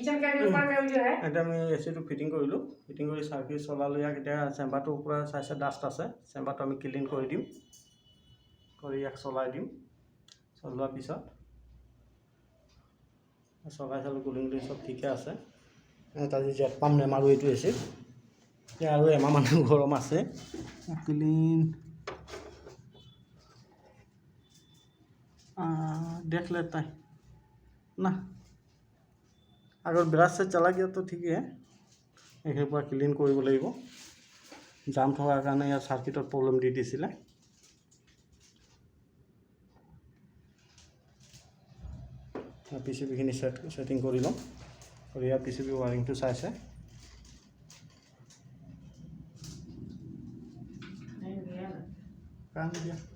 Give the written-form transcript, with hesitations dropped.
kitchen के ऊपर में जो है এটা আমি এচিটো ফিটিং কৰিলোঁ ফিটিং কৰি চাৰ্কিট চলালোঁ ইয়াক এতিয়া চেম্বাৰটোৰ পৰা চাইছে ডাষ্ট আছে চেম্বাৰটো আমি ক্লিন কৰি দিম কৰি ইয়াক চলাই দিম চলোৱাৰ পিছত চলাই চালোঁ কুলিং চব ঠিকে আছে তাজি জেট পাম নেমাৰো এইটো এচিড এতিয়া আৰু এমাহ মানুহ গৰম আছে ক্লিন देख लेता है ना अगर ब्रश से चला गया तो ठीक है एक बार क्लीन কৰিব লাগিব জাম থকাৰ কাৰণে ইয়াৰ সাৰ্কিটৰ প্ৰবলেম দি দিছিলে পিসিবি খিনি সেটিং কৰি লম আৰু ইয়াৰ পিসিবি ওয়াৰিংটো চাইছে কাম দিয়া